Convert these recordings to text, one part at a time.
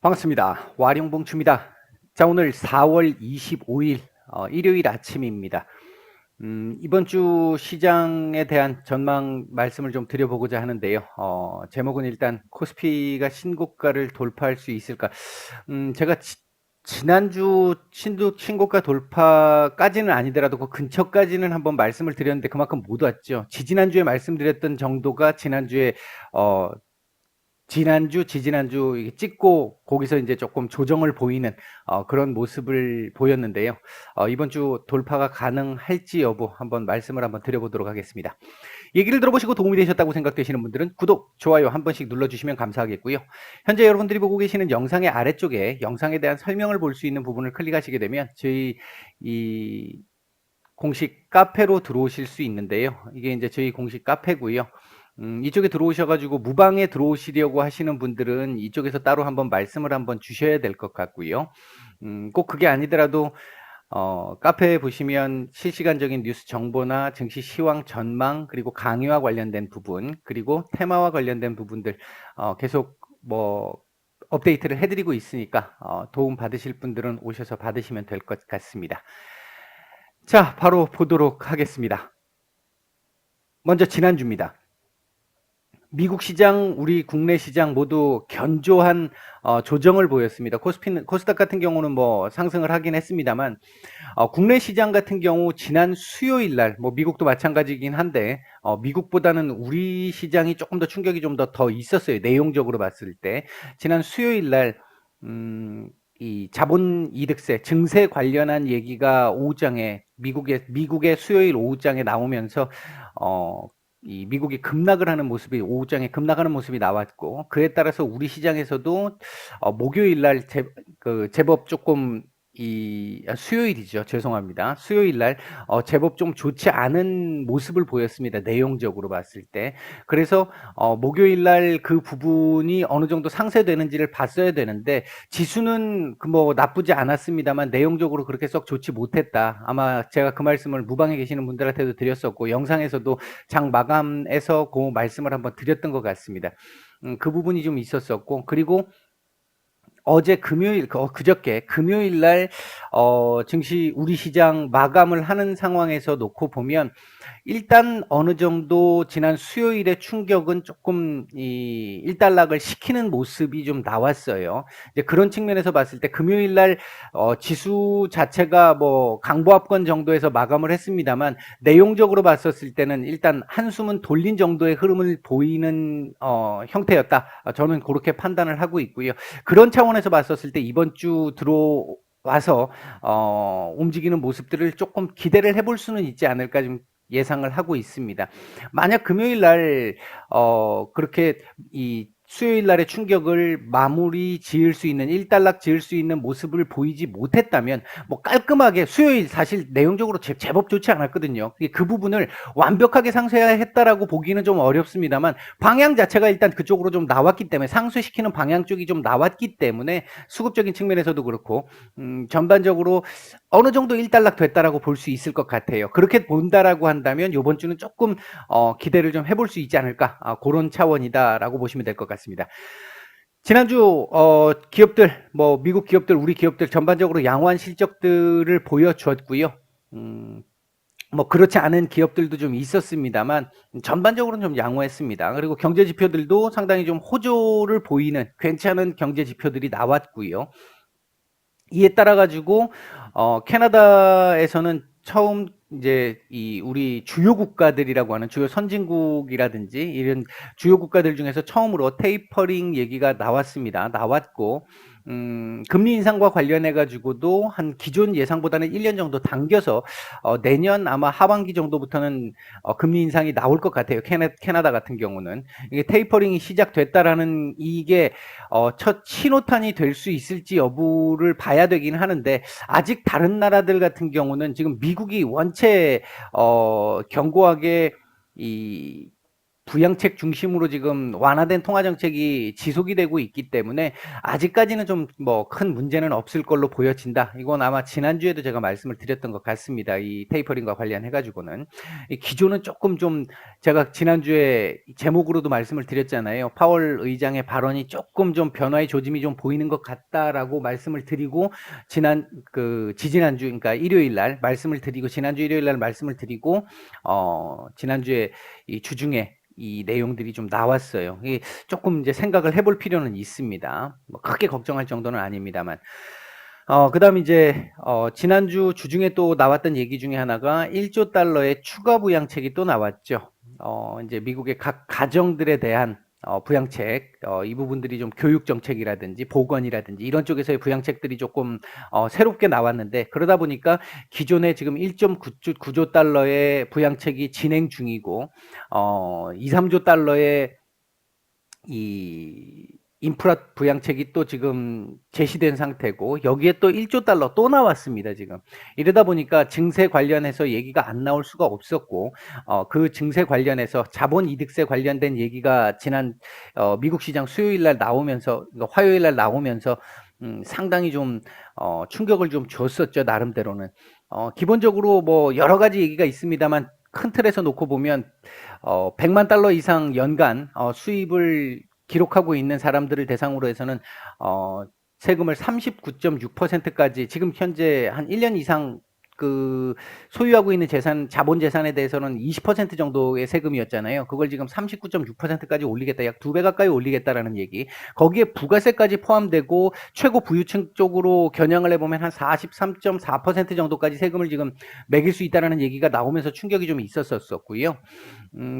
반갑습니다. 와룡봉추입니다. 자, 오늘 4월 25일 일요일 아침입니다. 이번 주 시장에 대한 전망 말씀을 좀 드려보고자 하는데요. 제목은 일단 코스피가 신고가를 돌파할 수 있을까? 제가 지난주 신고가 돌파까지는 아니더라도 그 근처까지는 한번 말씀을 드렸는데 그만큼 못 왔죠. 지지난주에 말씀드렸던 정도가 지난주에 지난주, 지지난주 이게 찍고 거기서 이제 조금 조정을 보이는 그런 모습을 보였는데요. 이번 주 돌파가 가능할지 여부 한번 말씀을 한번 드려보도록 하겠습니다. 얘기를 들어보시고 도움이 되셨다고 생각되시는 분들은 구독, 좋아요 한 번씩 눌러주시면 감사하겠고요. 현재 여러분들이 보고 계시는 영상의 아래쪽에 영상에 대한 설명을 볼 수 있는 부분을 클릭하시게 되면 저희 이 공식 카페로 들어오실 수 있는데요. 이게 이제 저희 공식 카페고요. 이쪽에 들어오셔가지고 무방에 들어오시려고 하시는 분들은 이쪽에서 따로 한번 말씀을 한번 주셔야 될 것 같고요. 꼭 그게 아니더라도 카페에 보시면 실시간적인 뉴스 정보나 증시 시황 전망 그리고 강의와 관련된 부분 그리고 테마와 관련된 부분들 계속 뭐 업데이트를 해드리고 있으니까 도움 받으실 분들은 오셔서 받으시면 될 것 같습니다. 자, 바로 보도록 하겠습니다. 먼저 지난주입니다. 미국 시장, 우리 국내 시장 모두 견조한 조정을 보였습니다. 코스닥 같은 경우는 뭐 상승을 하긴 했습니다만, 국내 시장 같은 경우 지난 수요일 날, 뭐 미국도 마찬가지긴 한데, 미국보다는 우리 시장이 조금 더 충격이 좀 더 있었어요. 내용적으로 봤을 때. 지난 수요일 날, 이 자본이득세, 증세 관련한 얘기가 오후장에, 미국의 수요일 오후장에 나오면서, 이 미국이 급락을 하는 모습이 오후장에 급락하는 모습이 나왔고 그에 따라서 우리 시장에서도 목요일 날 제법 조금 수요일이죠. 죄송합니다. 수요일 날 제법 좀 좋지 않은 모습을 보였습니다. 내용적으로 봤을 때. 그래서 목요일 날 그 부분이 어느 정도 상쇄되는지를 봤어야 되는데 지수는 뭐 나쁘지 않았습니다만 내용적으로 그렇게 썩 좋지 못했다. 아마 제가 그 말씀을 무방에 계시는 분들한테도 드렸었고 영상에서도 장 마감에서 그 말씀을 한번 드렸던 것 같습니다. 그 부분이 좀 있었었고 그리고 어제 그저께 금요일 날 증시 우리 시장 마감을 하는 상황에서 놓고 보면 일단 어느 정도 지난 수요일의 충격은 조금 일단락을 시키는 모습이 좀 나왔어요. 이제 그런 측면에서 봤을 때 금요일 날 지수 자체가 뭐 강보합권 정도에서 마감을 했습니다만 내용적으로 봤었을 때는 일단 한숨은 돌린 정도의 흐름을 보이는 형태였다. 저는 그렇게 판단을 하고 있고요. 그런 차원에서 봤었을 때 이번 주 들어와서 움직이는 모습들을 조금 기대를 해볼 수는 있지 않을까 좀 예상을 하고 있습니다. 만약 금요일 날 그렇게 이 수요일 날의 충격을 마무리 지을 수 있는 일단락 지을 수 있는 모습을 보이지 못했다면 뭐 깔끔하게 수요일 사실 내용적으로 제법 좋지 않았거든요. 그 부분을 완벽하게 상쇄했다라고 보기는 좀 어렵습니다만 방향 자체가 일단 그쪽으로 좀 나왔기 때문에 상쇄시키는 방향 쪽이 좀 나왔기 때문에 수급적인 측면에서도 그렇고 전반적으로 어느 정도 일단락 됐다라고 볼 수 있을 것 같아요. 그렇게 본다라고 한다면 이번 주는 조금 기대를 좀 해볼 수 있지 않을까 그런 차원이다라고 보시면 될 것 같습니다. 지난주 기업들 뭐 미국 기업들 우리 기업들 전반적으로 양호한 실적들을 보여주었고요. 뭐 그렇지 않은 기업들도 좀 있었습니다만 전반적으로는 좀 양호했습니다. 그리고 경제 지표들도 상당히 좀 호조를 보이는 괜찮은 경제 지표들이 나왔고요. 이에 따라 가지고 캐나다에서는 처음 이제 우리 주요 국가들이라고 하는 주요 선진국이라든지 이런 주요 국가들 중에서 처음으로 테이퍼링 얘기가 나왔고 금리 인상과 관련해 가지고도 한 기존 예상보다는 1년 정도 당겨서 내년 아마 하반기 정도부터는 금리 인상이 나올 것 같아요. 캐나다 같은 경우는 이게 테이퍼링이 시작됐다라는 이게 첫 신호탄이 될 수 있을지 여부를 봐야 되긴 하는데 아직 다른 나라들 같은 경우는 지금 미국이 원체 견고하게 부양책 중심으로 지금 완화된 통화 정책이 지속이 되고 있기 때문에 아직까지는 좀 뭐 큰 문제는 없을 걸로 보여진다. 이건 아마 지난주에도 제가 말씀을 드렸던 것 같습니다. 이 테이퍼링과 관련해 가지고는 이 기조는 조금 좀 제가 지난주에 제목으로도 말씀을 드렸잖아요. 파월 의장의 발언이 조금 좀 변화의 조짐이 좀 보이는 것 같다라고 말씀을 드리고 지지난주 그러니까 일요일 날 말씀을 드리고 지난주 일요일 날 말씀을 드리고 지난주에 이 주중에 이 내용들이 좀 나왔어요. 이 조금 이제 생각을 해볼 필요는 있습니다. 뭐 크게 걱정할 정도는 아닙니다만. 그다음 이제 지난주 주중에 또 나왔던 얘기 중에 하나가 1조 달러의 추가 부양책이 또 나왔죠. 이제 미국의 각 가정들에 대한 부양책, 이 부분들이 좀 교육 정책이라든지 보건이라든지 이런 쪽에서의 부양책들이 조금 새롭게 나왔는데, 그러다 보니까 기존에 지금 1.9조 달러의 부양책이 진행 중이고 2, 3조 달러의 이 인프라 부양책이 또 지금 제시된 상태고, 여기에 또 1조 달러 또 나왔습니다, 지금. 이러다 보니까 증세 관련해서 얘기가 안 나올 수가 없었고, 그 증세 관련해서 자본 이득세 관련된 얘기가 지난 미국 시장 수요일 날 나오면서, 화요일 날 나오면서 상당히 좀 충격을 좀 줬었죠, 나름대로는. 기본적으로 뭐 여러 가지 얘기가 있습니다만 큰 틀에서 놓고 보면 100만 달러 이상 연간 수입을 기록하고 있는 사람들을 대상으로 해서는 세금을 39.6%까지 지금 현재 한 1년 이상 그 소유하고 있는 자본 재산에 대해서는 20% 정도의 세금이었잖아요. 그걸 지금 39.6%까지 올리겠다. 약 2배 가까이 올리겠다라는 얘기. 거기에 부가세까지 포함되고 최고 부유층 쪽으로 겨냥을 해보면 한 43.4% 정도까지 세금을 지금 매길 수 있다라는 얘기가 나오면서 충격이 좀 있었었고요.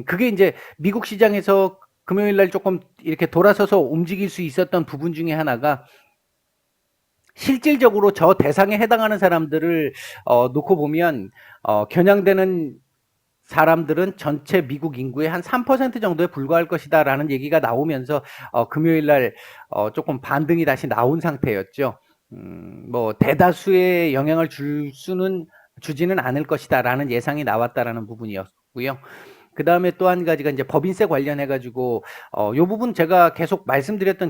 그게 이제 미국 시장에서 금요일 날 조금 이렇게 돌아서서 움직일 수 있었던 부분 중에 하나가, 실질적으로 저 대상에 해당하는 사람들을 놓고 보면 겨냥되는 사람들은 전체 미국 인구의 한 3% 정도에 불과할 것이다라는 얘기가 나오면서 금요일 날 조금 반등이 다시 나온 상태였죠. 뭐 대다수의 영향을 주지는 않을 것이다라는 예상이 나왔다라는 부분이었고요. 그 다음에 또 한 가지가 이제 법인세 관련해 가지고 요 부분 제가 계속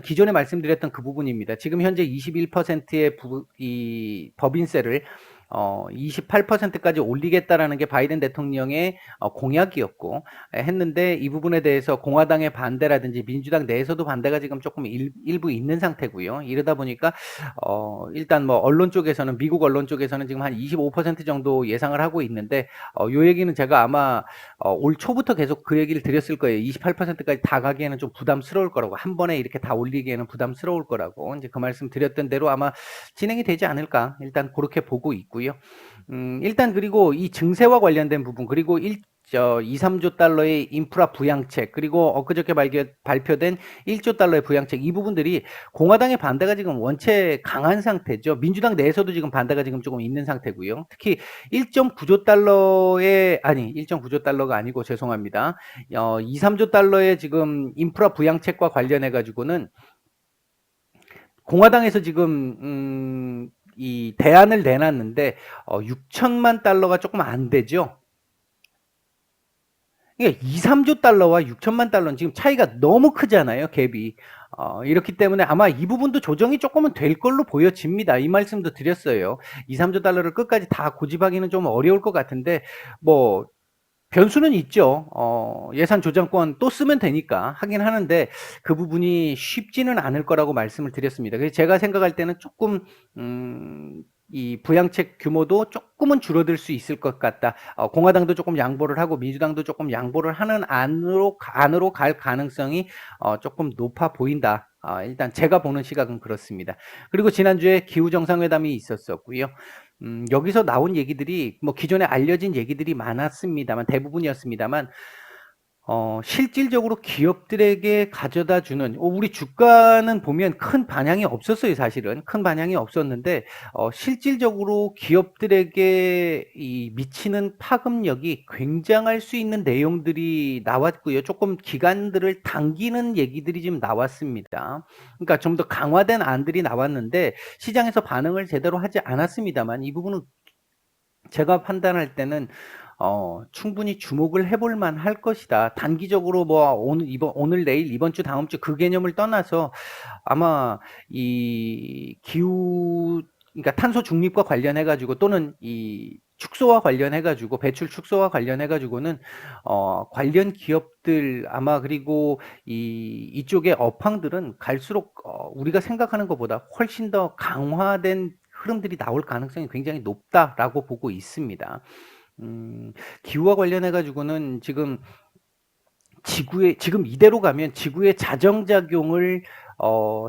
기존에 말씀드렸던 그 부분입니다. 지금 현재 21%의 이 법인세를 28%까지 올리겠다라는 게 바이든 대통령의 공약이었고 했는데, 이 부분에 대해서 공화당의 반대라든지 민주당 내에서도 반대가 지금 조금 일부 있는 상태고요. 이러다 보니까 일단 뭐 미국 언론 쪽에서는 지금 한 25% 정도 예상을 하고 있는데, 요 얘기는 제가 아마 올 초부터 계속 그 얘기를 드렸을 거예요. 28%까지 다 가기에는 좀 부담스러울 거라고, 한 번에 이렇게 다 올리기에는 부담스러울 거라고. 이제 그 말씀 드렸던 대로 아마 진행이 되지 않을까, 일단 그렇게 보고 있고요. 일단 그리고 이 증세와 관련된 부분, 그리고 2, 3조 달러의 인프라 부양책, 그리고 엊그저께 발표된 1조 달러의 부양책, 이 부분들이 공화당의 반대가 지금 원체 강한 상태죠. 민주당 내에서도 지금 반대가 지금 조금 있는 상태고요. 특히 1.9조 달러가 아니고 죄송합니다. 2, 3조 달러의 지금 인프라 부양책과 관련해 가지고는 공화당에서 지금 이 대안을 내놨는데 6천만 달러가 조금 안 되죠. 그러니까 2, 3조 달러와 6천만 달러는 지금 차이가 너무 크잖아요, 갭이. 이렇기 때문에 아마 이 부분도 조정이 조금은 될 걸로 보여집니다. 이 말씀도 드렸어요. 2, 3조 달러를 끝까지 다 고집하기는 좀 어려울 것 같은데, 뭐 변수는 있죠. 예산 조정권 또 쓰면 되니까 하긴 하는데, 그 부분이 쉽지는 않을 거라고 말씀을 드렸습니다. 그래서 제가 생각할 때는 조금 이 부양책 규모도 조금은 줄어들 수 있을 것 같다. 공화당도 조금 양보를 하고 민주당도 조금 양보를 하는 안으로 갈 가능성이 조금 높아 보인다. 일단 제가 보는 시각은 그렇습니다. 그리고 지난주에 기후정상회담이 있었었고요. 여기서 나온 얘기들이 뭐 기존에 알려진 얘기들이 많았습니다만, 대부분이었습니다만, 실질적으로 기업들에게 가져다 주는, 우리 주가는 보면 큰 반향이 없었어요, 사실은. 큰 반향이 없었는데, 실질적으로 기업들에게 미치는 파급력이 굉장할 수 있는 내용들이 나왔고요. 조금 기간들을 당기는 얘기들이 지금 나왔습니다. 그러니까 좀 더 강화된 안들이 나왔는데, 시장에서 반응을 제대로 하지 않았습니다만, 이 부분은 제가 판단할 때는 충분히 주목을 해볼 만할 것이다. 단기적으로 뭐 오늘 내일 이번 주 다음 주 그 개념을 떠나서 아마 이 기후 그러니까 탄소 중립과 관련해 가지고 또는 이 축소와 관련해 가지고 배출 축소와 관련해 가지고는 관련 기업들 아마 그리고 이쪽의 업황들은 갈수록 우리가 생각하는 것보다 훨씬 더 강화된 흐름들이 나올 가능성이 굉장히 높다라고 보고 있습니다. 기후와 관련해 가지고는 지금 지금 이대로 가면 지구의 자정작용을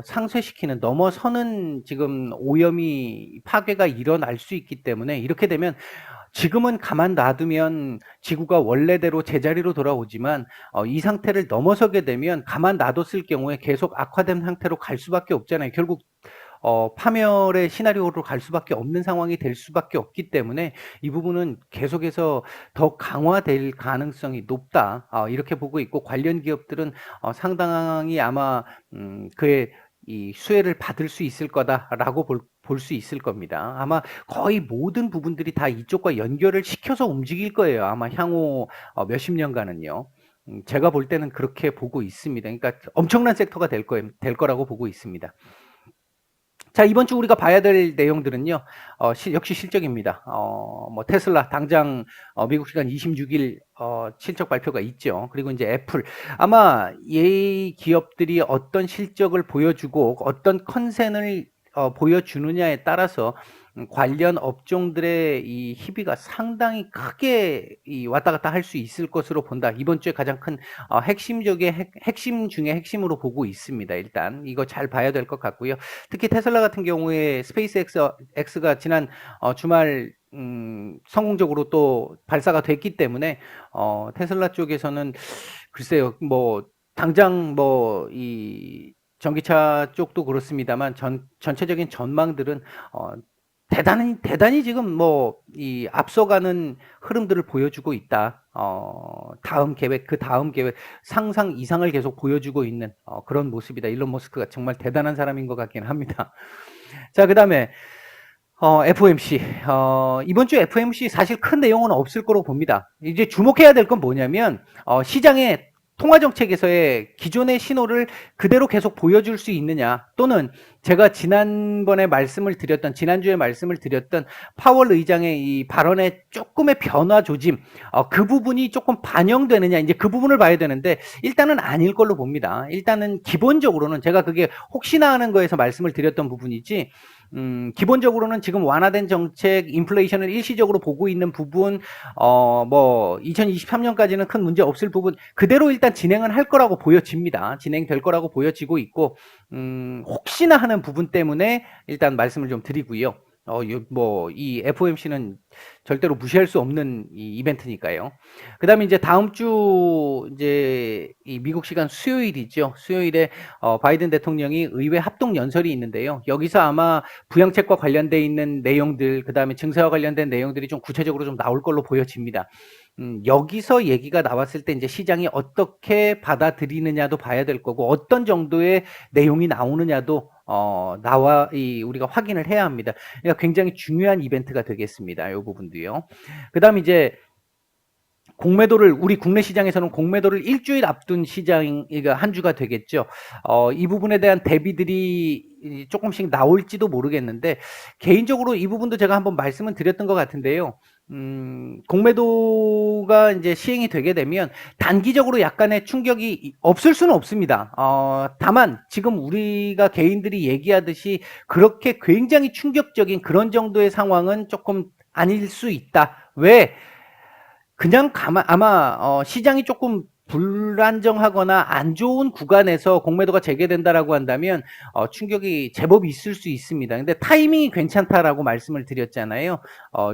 상쇄시키는 넘어서는 지금 오염이 파괴가 일어날 수 있기 때문에 이렇게 되면 지금은 가만 놔두면 지구가 원래대로 제자리로 돌아오지만 이 상태를 넘어서게 되면 가만 놔뒀을 경우에 계속 악화된 상태로 갈 수밖에 없잖아요. 결국 파멸의 시나리오로 갈 수밖에 없는 상황이 될 수밖에 없기 때문에 이 부분은 계속해서 더 강화될 가능성이 높다. 이렇게 보고 있고 관련 기업들은 상당히 아마 그의 이 수혜를 받을 수 있을 거다라고 볼 수 있을 겁니다. 아마 거의 모든 부분들이 다 이쪽과 연결을 시켜서 움직일 거예요. 아마 향후 몇십 년간은요. 제가 볼 때는 그렇게 보고 있습니다. 그러니까 엄청난 섹터가 될 거라고 보고 있습니다. 자, 이번 주 우리가 봐야 될 내용들은요, 역시 실적입니다. 뭐, 테슬라, 당장, 미국 시간 26일, 실적 발표가 있죠. 그리고 이제 애플. 아마 이 기업들이 어떤 실적을 보여주고 어떤 컨센을 보여주느냐에 따라서 관련 업종들의 이 희비가 상당히 크게 왔다 갔다 할 수 있을 것으로 본다. 이번 주에 가장 큰 핵심 중에 핵심으로 보고 있습니다. 일단 이거 잘 봐야 될 것 같고요. 특히 테슬라 같은 경우에 스페이스X가 지난 주말 성공적으로 또 발사가 됐기 때문에 테슬라 쪽에서는 글쎄요, 뭐 당장 뭐 이 전기차 쪽도 그렇습니다만 전체적인 전망들은 대단히 지금 뭐 이 앞서가는 흐름들을 보여주고 있다. 그 다음 계획 상상 이상을 계속 보여주고 있는 그런 모습이다. 일론 머스크가 정말 대단한 사람인 것 같긴 합니다. 자, 그다음에 FOMC. 이번 주 FOMC 사실 큰 내용은 없을 거로 봅니다. 이제 주목해야 될 건 뭐냐면 시장의 통화 정책에서의 기존의 신호를 그대로 계속 보여줄 수 있느냐, 또는 제가 지난주에 말씀을 드렸던 파월 의장의 이 발언의 조금의 변화 조짐, 그 부분이 조금 반영되느냐, 이제 그 부분을 봐야 되는데 일단은 아닐 걸로 봅니다. 일단은 기본적으로는 제가 그게 혹시나 하는 거에서 말씀을 드렸던 부분이지, 기본적으로는 지금 완화된 정책, 인플레이션을 일시적으로 보고 있는 부분, 뭐 2023년까지는 큰 문제 없을 부분 그대로 일단 진행은 할 거라고 보여집니다. 진행될 거라고 보여지고 있고, 혹시나 하는 부분 때문에 일단 말씀을 좀 드리고요. 뭐 이 FOMC는 절대로 무시할 수 없는 이 이벤트니까요. 그다음에 이제 다음 주 이제 이 미국 시간 수요일이죠. 수요일에 바이든 대통령이 의회 합동 연설이 있는데요. 여기서 아마 부양책과 관련돼 있는 내용들, 그다음에 증세와 관련된 내용들이 좀 구체적으로 좀 나올 걸로 보여집니다. 여기서 얘기가 나왔을 때 이제 시장이 어떻게 받아들이느냐도 봐야 될 거고, 어떤 정도의 내용이 나오느냐도 우리가 확인을 해야 합니다. 그러니까 굉장히 중요한 이벤트가 되겠습니다. 이 부분도요. 그다음 이제 우리 국내 시장에서는 공매도를 일주일 앞둔 한 주가 되겠죠. 이 부분에 대한 대비들이 조금씩 나올지도 모르겠는데, 개인적으로 이 부분도 제가 한번 말씀을 드렸던 것 같은데요. 공매도가 이제 시행이 되게 되면 단기적으로 약간의 충격이 없을 수는 없습니다. 다만 지금 우리가 개인들이 얘기하듯이 그렇게 굉장히 충격적인 그런 정도의 상황은 조금 아닐 수 있다. 왜? 그냥 아마 시장이 조금 불안정하거나 안 좋은 구간에서 공매도가 재개된다라고 한다면 충격이 제법 있을 수 있습니다. 근데 타이밍이 괜찮다라고 말씀을 드렸잖아요.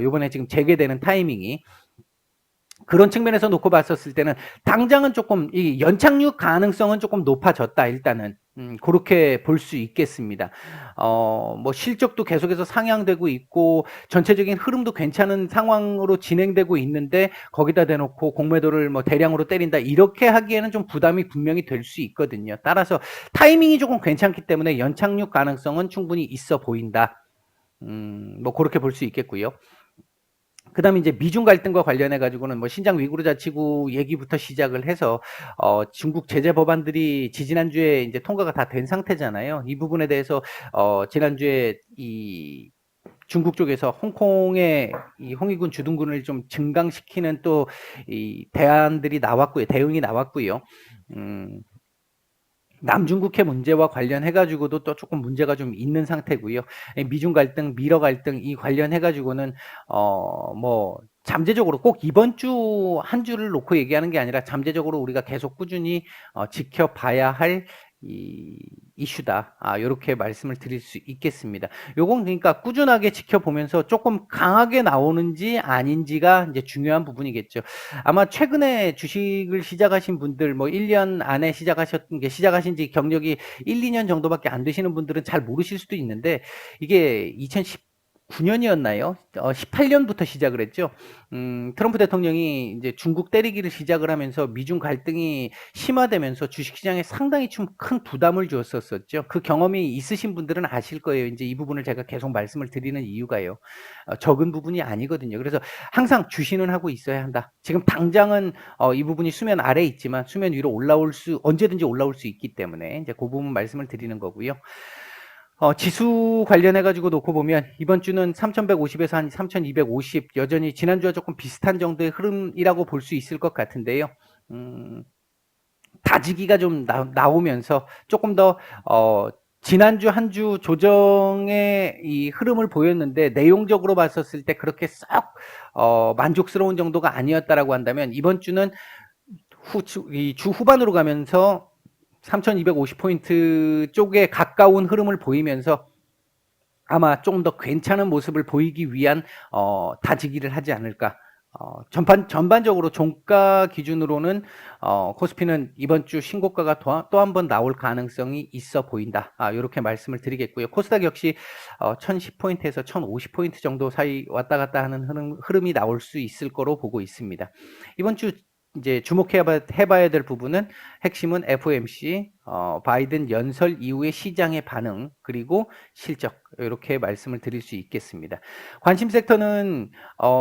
요번에 지금 재개되는 타이밍이. 그런 측면에서 놓고 봤었을 때는 당장은 조금 이 연착륙 가능성은 조금 높아졌다. 일단은 그렇게 볼 수 있겠습니다. 뭐 실적도 계속해서 상향되고 있고 전체적인 흐름도 괜찮은 상황으로 진행되고 있는데 거기다 대놓고 공매도를 뭐 대량으로 때린다, 이렇게 하기에는 좀 부담이 분명히 될 수 있거든요. 따라서 타이밍이 조금 괜찮기 때문에 연착륙 가능성은 충분히 있어 보인다. 뭐 그렇게 볼 수 있겠고요. 그다음에 이제 미중 갈등과 관련해 가지고는 뭐 신장 위구르 자치구 얘기부터 시작을 해서 중국 제재 법안들이 지지난주에 이제 통과가 다 된 상태잖아요. 이 부분에 대해서 지난주에 이 중국 쪽에서 홍콩의 이 홍위군 주둔군을 좀 증강시키는 또 이 대안들이 나왔고요. 대응이 나왔고요. 남중국해 문제와 관련해 가지고도 또 조금 문제가 좀 있는 상태고요. 미중 갈등, 미러 갈등 이 관련해 가지고는 뭐 잠재적으로 꼭 이번 주 한 주를 놓고 얘기하는 게 아니라 잠재적으로 우리가 계속 꾸준히 지켜봐야 할 이 이슈다. 요렇게 말씀을 드릴 수 있겠습니다. 요건 그러니까 꾸준하게 지켜보면서 조금 강하게 나오는지 아닌지가 이제 중요한 부분이겠죠. 아마 최근에 주식을 시작하신 분들 뭐 1년 안에 시작하신 지 경력이 1, 2년 정도밖에 안 되시는 분들은 잘 모르실 수도 있는데 이게 2019년이었나요? 18년부터 시작을 했죠. 트럼프 대통령이 이제 중국 때리기를 시작을 하면서 미중 갈등이 심화되면서 주식시장에 상당히 좀 큰 부담을 주었었죠. 그 경험이 있으신 분들은 아실 거예요. 이제 이 부분을 제가 계속 말씀을 드리는 이유가요. 적은 부분이 아니거든요. 그래서 항상 주시는 하고 있어야 한다. 지금 당장은 이 부분이 수면 아래에 있지만 수면 위로 언제든지 올라올 수 있기 때문에 이제 그 부분 말씀을 드리는 거고요. 지수 관련해 가지고 놓고 보면 이번 주는 3,150에서 한 3,250 여전히 지난주와 조금 비슷한 정도의 흐름이라고 볼 수 있을 것 같은데요. 다지기가 좀 나오면서 조금 더 지난주 한 주 조정의 이 흐름을 보였는데 내용적으로 봤었을 때 그렇게 썩 만족스러운 정도가 아니었다라고 한다면 이번 주는 주 후반으로 가면서 3,250포인트 쪽에 가까운 흐름을 보이면서 아마 조금 더 괜찮은 모습을 보이기 위한 다지기를 하지 않을까. 전반적으로 종가 기준으로는 코스피는 이번 주 신고가가 또 한 번 나올 가능성이 있어 보인다. 이렇게 말씀을 드리겠고요. 코스닥 역시 1010포인트에서 1050포인트 정도 사이 왔다 갔다 하는 흐름이 나올 수 있을 거로 보고 있습니다. 이번 주 이제 주목해봐야 될 부분은 핵심은 FOMC, 바이든 연설 이후의 시장의 반응, 그리고 실적, 이렇게 말씀을 드릴 수 있겠습니다. 관심 섹터는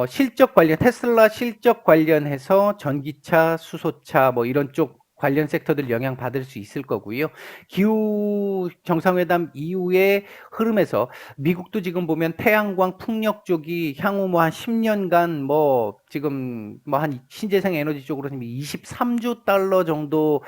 실적 관련, 테슬라 실적 관련해서 전기차, 수소차 뭐 이런 쪽 관련 섹터들 영향 받을 수 있을 거고요. 기후 정상회담 이후의 흐름에서 미국도 지금 보면 태양광 풍력 쪽이 향후 뭐 한 10년간 뭐 지금 뭐 한 신재생 에너지 쪽으로 23조 달러 정도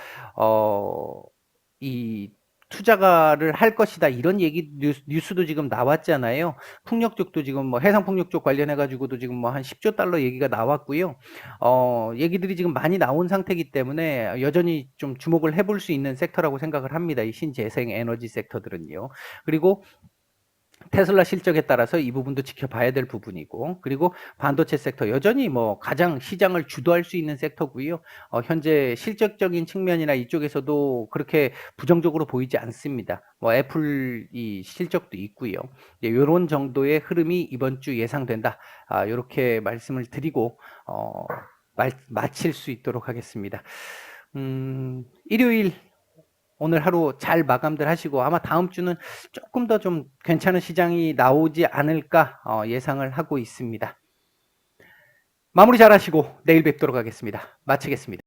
이 투자를 할 것이다 이런 얘기 뉴스도 지금 나왔잖아요. 풍력 쪽도 지금 뭐 해상 풍력 쪽 관련해 가지고도 지금 뭐 한 10조 달러 얘기가 나왔고요. 얘기들이 지금 많이 나온 상태이기 때문에 여전히 좀 주목을 해볼 수 있는 섹터라고 생각을 합니다. 이 신재생 에너지 섹터들은요. 그리고 테슬라 실적에 따라서 이 부분도 지켜봐야 될 부분이고, 그리고 반도체 섹터 여전히 뭐 가장 시장을 주도할 수 있는 섹터고요. 현재 실적적인 측면이나 이쪽에서도 그렇게 부정적으로 보이지 않습니다. 뭐 애플 이 실적도 있고요. 이런 정도의 흐름이 이번 주 예상된다. 이렇게 말씀을 드리고 마칠 수 있도록 하겠습니다. 일요일 오늘 하루 잘 마감들 하시고 아마 다음 주는 조금 더 좀 괜찮은 시장이 나오지 않을까 예상을 하고 있습니다. 마무리 잘 하시고 내일 뵙도록 하겠습니다. 마치겠습니다.